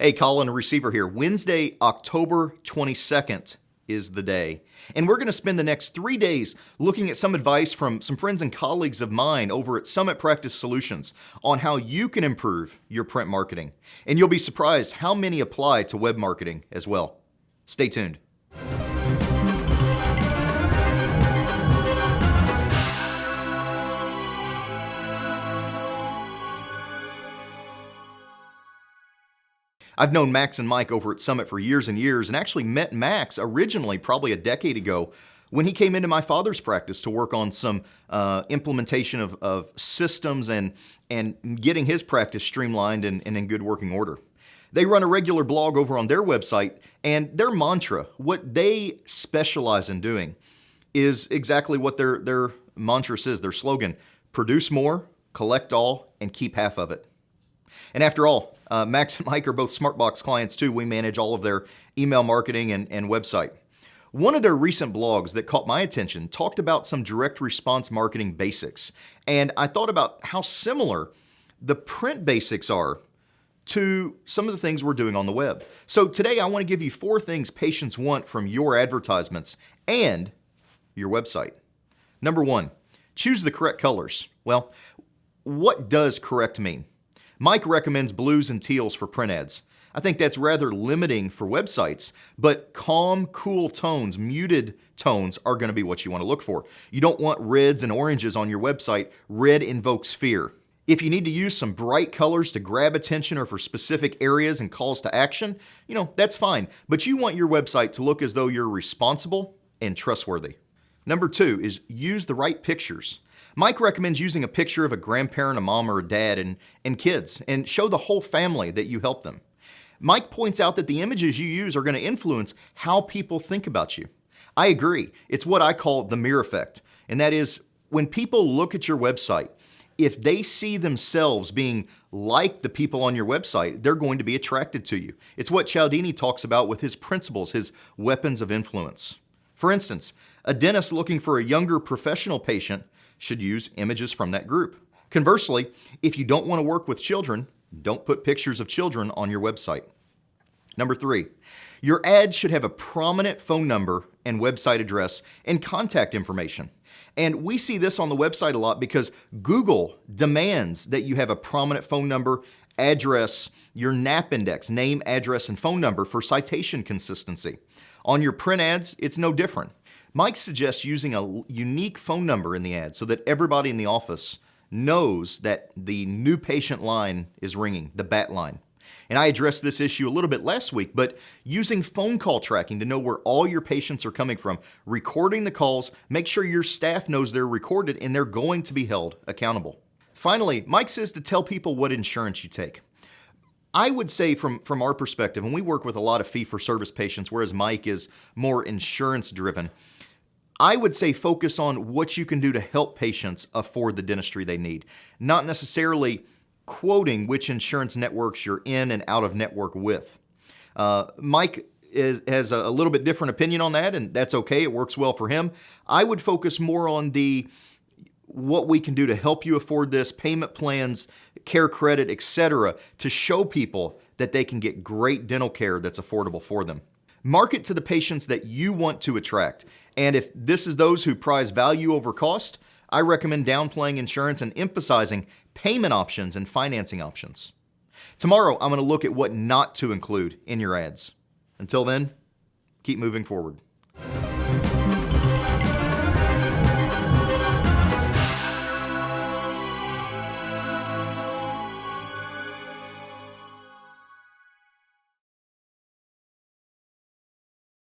Hey, Colin, receiver here. Wednesday, October 22nd is the day. And we're going to spend the next 3 days looking at some advice from some friends and colleagues of mine over at Summit Practice Solutions on how you can improve your print marketing. And you'll be surprised how many apply to web marketing as well. Stay tuned. I've known Max and Mike over at Summit for years and years, and actually met Max originally probably a decade ago when he came into my father's practice to work on some implementation of systems and getting his practice streamlined and in good working order. They run a regular blog over on their website, and their mantra, what they specialize in doing, is exactly what their mantra says, their slogan: produce more, collect all, and keep half of it. And after all, Max and Mike are both SmartBox clients too. We manage all of their email marketing and website. One of their recent blogs that caught my attention talked about some direct response marketing basics. And I thought about how similar the print basics are to some of the things we're doing on the web. So today I want to give you 4 things patients want from your advertisements and your website. Number 1, choose the correct colors. Well, what does correct mean? Mike recommends blues and teals for print ads. I think that's rather limiting for websites, but calm, cool tones, muted tones are going to be what you want to look for. You don't want reds and oranges on your website. Red invokes fear. If you need to use some bright colors to grab attention or for specific areas and calls to action, that's fine. But you want your website to look as though you're responsible and trustworthy. Number 2 is use the right pictures. Mike recommends using a picture of a grandparent, a mom, or a dad, and kids, and show the whole family that you help them. Mike points out that the images you use are going to influence how people think about you. I agree. It's what I call the mirror effect, and that is when people look at your website, if they see themselves being like the people on your website, they're going to be attracted to you. It's what Cialdini talks about with his principles, his weapons of influence. For instance, a dentist looking for a younger professional patient should use images from that group. Conversely, if you don't want to work with children, don't put pictures of children on your website. Number 3, your ads should have a prominent phone number and website address and contact information. And we see this on the website a lot because Google demands that you have a prominent phone number, address, your NAP index, name, address, and phone number for citation consistency. On your print ads, it's no different. Mike suggests using a unique phone number in the ad so that everybody in the office knows that the new patient line is ringing, the BAT line. And I addressed this issue a little bit last week, but using phone call tracking to know where all your patients are coming from, recording the calls, make sure your staff knows they're recorded and they're going to be held accountable. Finally, Mike says to tell people what insurance you take. I would say from our perspective, and we work with a lot of fee-for-service patients, whereas Mike is more insurance-driven, I would say focus on what you can do to help patients afford the dentistry they need, not necessarily quoting which insurance networks you're in and out of network with. Mike has a little bit different opinion on that, and that's okay. It works well for him. I would focus more on what we can do to help you afford this, payment plans, care credit, etc., to show people that they can get great dental care that's affordable for them. Market to the patients that you want to attract. And if this is those who prize value over cost, I recommend downplaying insurance and emphasizing payment options and financing options. Tomorrow, I'm going to look at what not to include in your ads. Until then, keep moving forward.